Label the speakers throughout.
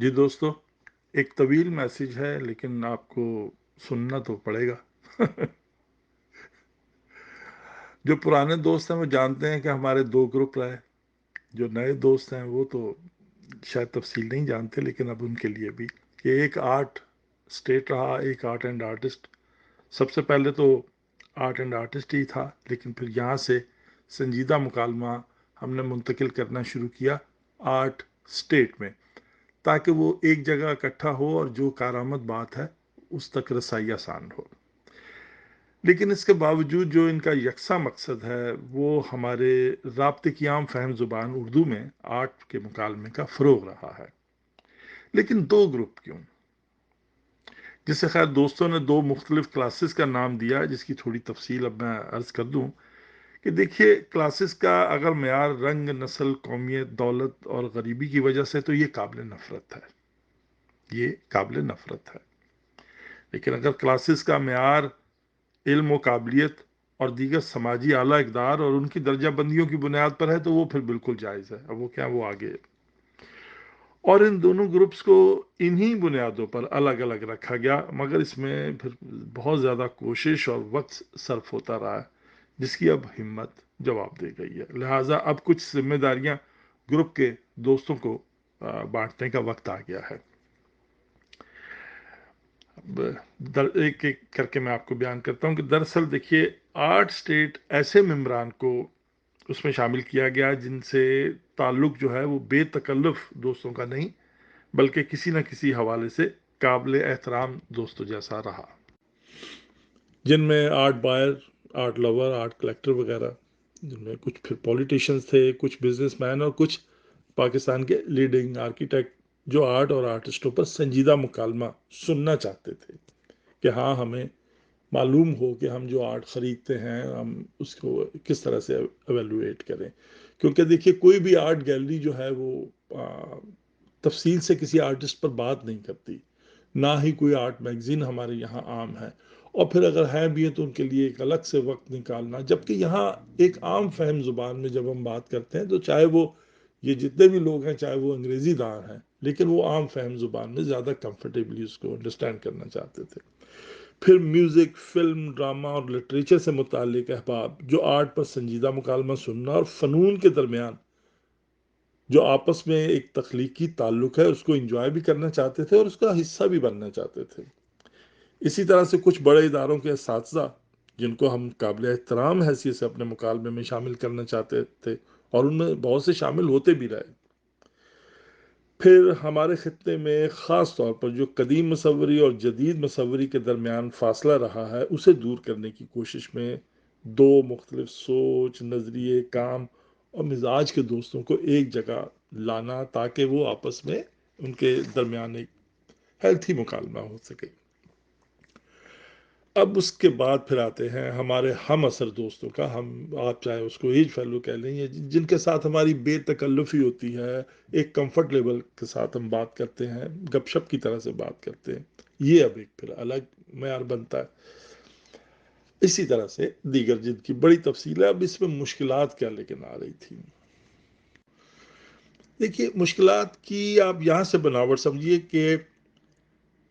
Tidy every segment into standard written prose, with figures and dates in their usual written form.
Speaker 1: جی دوستو، ایک طویل میسج ہے لیکن آپ کو سننا تو پڑے گا۔ جو پرانے دوست ہیں وہ جانتے ہیں کہ ہمارے دو گروپ رہے۔ جو نئے دوست ہیں وہ تو شاید تفصیل نہیں جانتے، لیکن اب ان کے لیے بھی کہ ایک آرٹ اسٹیٹ رہا، ایک آرٹ اینڈ آرٹسٹ۔ سب سے پہلے تو آرٹ اینڈ آرٹسٹ ہی تھا، لیکن پھر یہاں سے سنجیدہ مکالمہ ہم نے منتقل کرنا شروع کیا آرٹ اسٹیٹ میں، تاکہ وہ ایک جگہ اکٹھا ہو اور جو کارآمد بات ہے اس تک رسائی آسان ہو۔ لیکن اس کے باوجود جو ان کا یکساں مقصد ہے وہ ہمارے رابطے کی عام فہم زبان اردو میں آرٹ کے مکالمے کا فروغ رہا ہے۔ لیکن دو گروپ کیوں؟ جسے خیر دوستوں نے دو مختلف کلاسز کا نام دیا، جس کی تھوڑی تفصیل اب میں عرض کر دوں کہ دیکھیے، کلاسز کا اگر معیار رنگ، نسل، قومیت، دولت اور غریبی کی وجہ سے تو یہ قابل نفرت ہے، یہ قابل نفرت ہے۔ لیکن اگر کلاسز کا معیار علم و قابلیت اور دیگر سماجی اعلیٰ اقدار اور ان کی درجہ بندیوں کی بنیاد پر ہے تو وہ پھر بالکل جائز ہے۔ اب وہ کیا، وہ آگے۔ اور ان دونوں گروپس کو انہی بنیادوں پر الگ الگ رکھا گیا، مگر اس میں پھر بہت زیادہ کوشش اور وقت صرف ہوتا رہا ہے، جس کی اب ہمت جواب دے گئی ہے۔ لہٰذا اب کچھ ذمہ داریاں گروپ کے دوستوں کو بانٹنے کا وقت آ گیا ہے۔ ایک ایک کر کے میں آپ کو بیان کرتا ہوں کہ دراصل دیکھیے، آرٹ اسٹیٹ ایسے ممبران کو اس میں شامل کیا گیا جن سے تعلق جو ہے وہ بے تکلف دوستوں کا نہیں، بلکہ کسی نہ کسی حوالے سے قابل احترام دوستوں جیسا رہا، جن میں art buyer, art lover, art collector وغیرہ، جن میں کچھ پھر پولیٹیشنز تھے، کچھ بزنس مین اور کچھ پاکستان کے لیڈنگ آرکیٹیکٹ جو آرٹ اور آرٹسٹوں پر سنجیدہ مکالمہ سننا چاہتے تھے کہ ہاں، ہمیں معلوم ہو کہ ہم جو آرٹ خریدتے ہیں ہم اس کو کس طرح سے ایویلویٹ کریں۔ کیونکہ دیکھیے، کوئی بھی آرٹ گیلری جو ہے وہ تفصیل سے کسی آرٹسٹ پر بات نہیں کرتی، نہ ہی کوئی آرٹ میگزین ہمارے یہاں عام ہے، اور پھر اگر ہے بھی تو ان کے لیے ایک الگ سے وقت نکالنا، جبکہ یہاں ایک عام فہم زبان میں جب ہم بات کرتے ہیں تو چاہے وہ یہ جتنے بھی لوگ ہیں، چاہے وہ انگریزی دان ہیں، لیکن وہ عام فہم زبان میں زیادہ کمفرٹیبلی اس کو انڈرسٹینڈ کرنا چاہتے تھے۔ پھر میوزک، فلم، ڈرامہ اور لٹریچر سے متعلق احباب جو آرٹ پر سنجیدہ مکالمہ سننا اور فنون کے درمیان جو آپس میں ایک تخلیقی تعلق ہے اس کو انجوائے بھی کرنا چاہتے تھے اور اس کا حصہ بھی بننا چاہتے تھے۔ اسی طرح سے کچھ بڑے اداروں کے اساتذہ جن کو ہم قابل احترام حیثیت سے اپنے مکالمے میں شامل کرنا چاہتے تھے، اور ان میں بہت سے شامل ہوتے بھی رہے۔ پھر ہمارے خطے میں خاص طور پر جو قدیم مصوری اور جدید مصوری کے درمیان فاصلہ رہا ہے اسے دور کرنے کی کوشش میں دو مختلف سوچ، نظریے، کام اور مزاج کے دوستوں کو ایک جگہ لانا تاکہ وہ آپس میں ان کے درمیان ایک ہیلتھی مکالمہ ہو سکے۔ اب اس کے بعد پھر آتے ہیں ہمارے ہم اثر دوستوں کا، ہم آپ چاہے اس کو ایج فیلو کہہ لیں، یا جن کے ساتھ ہماری بے تکلفی ہوتی ہے، ایک کمفرٹ لیول کے ساتھ ہم بات کرتے ہیں، گپ شپ کی طرح سے بات کرتے ہیں۔ یہ اب ایک پھر الگ معیار بنتا ہے۔ اسی طرح سے دیگر جن کی بڑی تفصیل ہے، اب اس میں مشکلات کیا لیکن آ رہی تھی۔ دیکھیے، مشکلات کی آپ یہاں سے بناوٹ سمجھیے کہ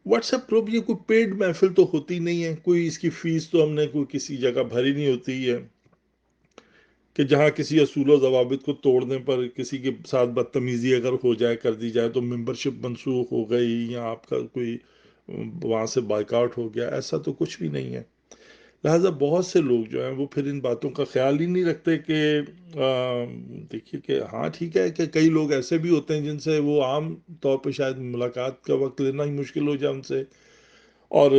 Speaker 1: واٹس ایپ گروپ یہ کوئی پیڈ محفل تو ہوتی نہیں ہے، کوئی اس کی فیس تو ہم نے کوئی کسی جگہ بھری نہیں ہوتی ہے کہ جہاں کسی اصول و ضوابط کو توڑنے پر کسی کے ساتھ بدتمیزی اگر ہو جائے، کر دی جائے تو ممبرشپ منسوخ ہو گئی یا آپ کا کوئی وہاں سے بائیک آؤٹ ہو گیا، ایسا تو کچھ بھی نہیں ہے۔ لہٰذا بہت سے لوگ جو ہیں وہ پھر ان باتوں کا خیال ہی نہیں رکھتے کہ دیکھیے کہ ہاں ٹھیک ہے کہ کئی لوگ ایسے بھی ہوتے ہیں جن سے وہ عام طور پہ شاید ملاقات کا وقت لینا ہی مشکل ہو جائے ان سے، اور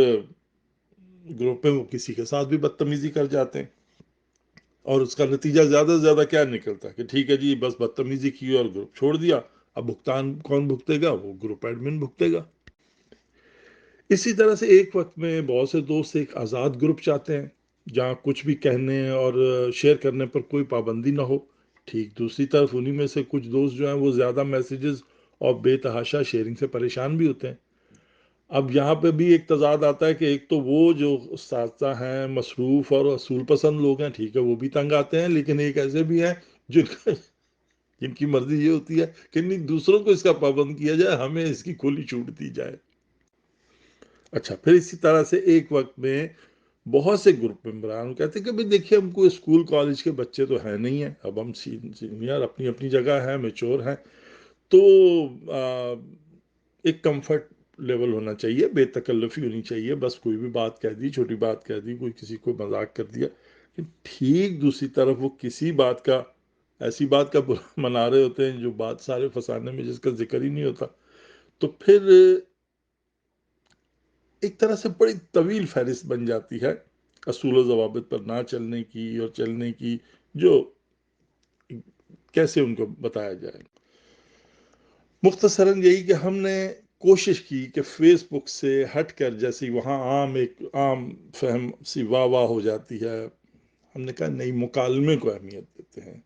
Speaker 1: گروپ میں وہ کسی کے ساتھ بھی بدتمیزی کر جاتے ہیں، اور اس کا نتیجہ زیادہ سے زیادہ کیا نکلتا ہے کہ ٹھیک ہے جی، بس بدتمیزی کی اور گروپ چھوڑ دیا، اب بھگتان کون بھگتے گا؟ وہ گروپ ایڈمن بھگتے گا۔ اسی طرح سے ایک وقت میں بہت سے دوست ایک آزاد گروپ چاہتے ہیں جہاں کچھ بھی کہنے اور شیئر کرنے پر کوئی پابندی نہ ہو۔ ٹھیک دوسری طرف انہی میں سے کچھ دوست جو ہیں وہ زیادہ میسیجز اور بے تحاشا شیئرنگ سے پریشان بھی ہوتے ہیں۔ اب یہاں پہ بھی ایک تضاد آتا ہے کہ ایک تو وہ جو اساتذہ ہیں مصروف اور اصول پسند لوگ ہیں، ٹھیک ہے وہ بھی تنگ آتے ہیں، لیکن ایک ایسے بھی ہیں جن کا جن کی مرضی یہ ہوتی ہے کہ نہیں دوسروں کو اس کا پابند کیا جائے، ہمیں اس کی کھلی چھوٹ دی جائے۔ اچھا، پھر اسی طرح سے ایک وقت میں بہت سے گروپ ممبران کہتے ہیں کہ بھئی دیکھیے ہم کو اسکول کالج کے بچے تو ہیں نہیں ہیں، اب ہم سینئر اپنی اپنی جگہ ہیں، میچور ہیں، تو ایک کمفرٹ لیول ہونا چاہیے، بے تکلفی ہونی چاہیے، بس کوئی بھی بات کہہ دی، چھوٹی بات کہہ دی، کوئی کسی کو مذاق کر دیا، ٹھیک دوسری طرف وہ کسی بات کا، ایسی بات کا برا منا رہے ہوتے ہیں جو بات سارے فسانے میں جس کا ذکر ہی نہیں ہوتا، تو پھر ایک طرح سے بڑی طویل فہرست بن جاتی ہے اصول و ضوابط پر نہ چلنے کی اور چلنے کی، جو کیسے ان کو بتایا جائے۔ مختصراً یہی کہ ہم نے کوشش کی کہ فیس بک سے ہٹ کر، جیسے وہاں ایک عام فہم سی واہ واہ ہو جاتی ہے، ہم نے کہا نئی مکالمے کو اہمیت دیتے ہیں،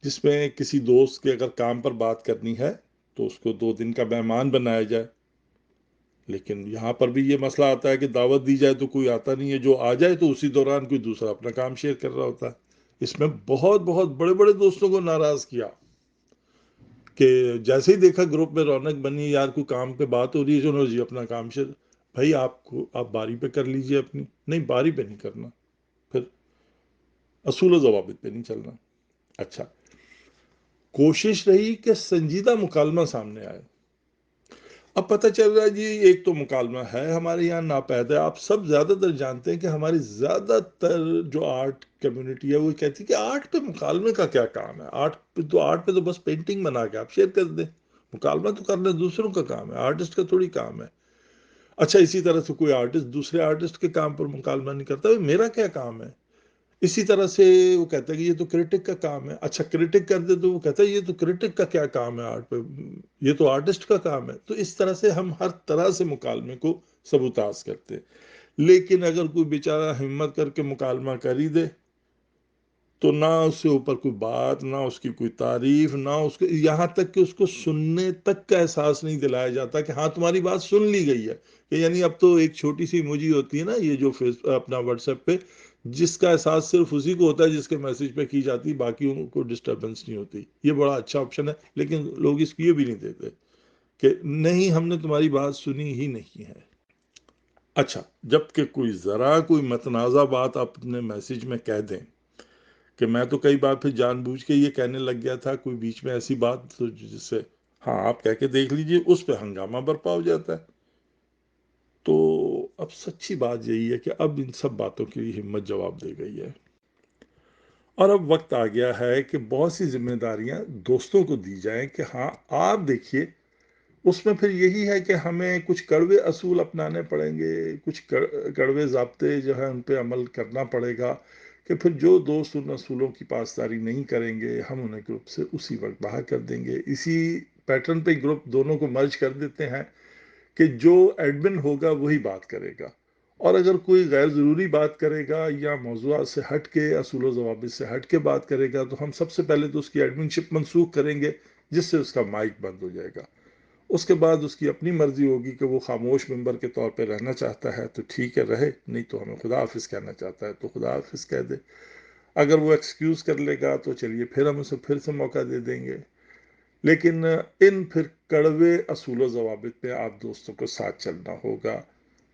Speaker 1: جس میں کسی دوست کے اگر کام پر بات کرنی ہے تو اس کو 2 دن کا مہمان بنایا جائے، لیکن یہاں پر بھی یہ مسئلہ آتا ہے کہ دعوت دی جائے تو کوئی آتا نہیں ہے، جو آ جائے تو اسی دوران کوئی دوسرا اپنا کام شیئر کر رہا ہوتا ہے۔ اس میں بہت بہت بڑے بڑے دوستوں کو ناراض کیا کہ جیسے ہی دیکھا گروپ میں رونق بنی، یار کوئی کام پہ بات ہو رہی ہے، چلو جی اپنا کام شیئر، بھائی آپ باری پہ کر لیجئے اپنی، نہیں باری پہ نہیں کرنا، پھر اصول و ضوابط پہ نہیں چلنا۔ اچھا، کوشش رہی کہ سنجیدہ مکالمہ سامنے آئے۔ اب پتہ چل رہا ہے جی ایک تو مکالمہ ہے ہمارے یہاں ناپید ہے، آپ سب زیادہ تر جانتے ہیں کہ ہماری زیادہ تر جو آرٹ کمیونٹی ہے وہ کہتی ہے کہ آرٹ پہ مکالمے کا کیا کام ہے، آرٹ پہ تو بس پینٹنگ بنا کے آپ شیئر کر دیں، مکالمہ تو کرنا دوسروں کا کام ہے، آرٹسٹ کا تھوڑی کام ہے۔ اچھا، اسی طرح سے کوئی آرٹسٹ دوسرے آرٹسٹ کے کام پر مکالمہ نہیں کرتا، میرا کیا کام ہے؟ اسی طرح سے وہ کہتا ہے کہ یہ تو کرٹک کا کام ہے، اچھا کرٹک کر دے تو وہ کہتا ہے یہ تو کرٹک کا کیا کام ہے آرٹ پہ، یہ تو آرٹسٹ کا کام ہے۔ تو اس طرح سے ہم ہر طرح سے مکالمے کو سبوتاز کرتے ہیں، لیکن اگر کوئی بیچارہ ہمت کر کے مکالمہ کر ہی دے تو نہ اس سے اوپر کوئی بات، نہ اس کی کوئی تعریف، نہ اس کو، یہاں تک کہ اس کو سننے تک کا احساس نہیں دلایا جاتا کہ ہاں تمہاری بات سن لی گئی ہے، کہ یعنی اب تو ایک چھوٹی سی ایموجی ہوتی ہے نا، یہ جو اپنا واٹس ایپ پہ، جس کا احساس صرف اسی کو ہوتا ہے جس کے میسج پہ کی جاتی، باقیوں کو ڈسٹربنس نہیں ہوتی، یہ بڑا اچھا آپشن ہے، لیکن لوگ اس کی یہ بھی نہیں دیتے کہ نہیں ہم نے تمہاری بات سنی ہی نہیں ہے۔ اچھا، جب کہ کوئی متنازع بات آپ اپنے میسج میں کہہ دیں، کہ میں تو کئی بار پھر جان بوجھ کے یہ کہنے لگ گیا تھا کوئی بیچ میں ایسی بات جس سے، ہاں آپ کہہ کے دیکھ لیجئے، اس پہ ہنگامہ برپا ہو جاتا ہے۔ تو اب سچی بات یہی ہے کہ اب ان سب باتوں کی ہمت جواب دے گئی ہے، اور اب وقت آ گیا ہے کہ بہت سی ذمہ داریاں دوستوں کو دی جائیں کہ ہاں آپ دیکھیے، اس میں پھر یہی ہے کہ ہمیں کچھ کڑوے اصول اپنانے پڑیں گے، کچھ کڑوے ضابطے جو ہے ان پہ عمل کرنا پڑے گا، کہ پھر جو دوست ان اصولوں کی پاسداری نہیں کریں گے ہم انہیں گروپ سے اسی وقت باہر کر دیں گے۔ اسی پیٹرن پہ گروپ دونوں کو مرج کر دیتے ہیں کہ جو ایڈمن ہوگا وہی بات کرے گا، اور اگر کوئی غیر ضروری بات کرے گا یا موضوعات سے ہٹ کے، اصول و ضوابط سے ہٹ کے بات کرے گا، تو ہم سب سے پہلے تو اس کی ایڈمن شپ منسوخ کریں گے، جس سے اس کا مائک بند ہو جائے گا۔ اس کے بعد اس کی اپنی مرضی ہوگی کہ وہ خاموش ممبر کے طور پہ رہنا چاہتا ہے تو ٹھیک ہے رہے، نہیں تو ہمیں خدا حافظ کہنا چاہتا ہے تو خدا حافظ کہہ دے۔ اگر وہ ایکسکیوز کر لے گا تو چلیے پھر ہم اسے پھر سے موقع دے دیں گے، لیکن ان پھر کڑوے اصول و ضوابط پہ آپ دوستوں کو ساتھ چلنا ہوگا۔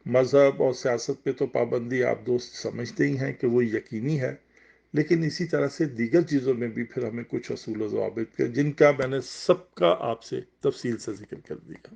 Speaker 1: مذہب اور سیاست پہ تو پابندی آپ دوست سمجھتے ہی ہیں کہ وہ یقینی ہے، لیکن اسی طرح سے دیگر چیزوں میں بھی پھر ہمیں کچھ اصول و ضوابط کے، جن کا میں نے سب کا آپ سے تفصیل سے ذکر کر دیا۔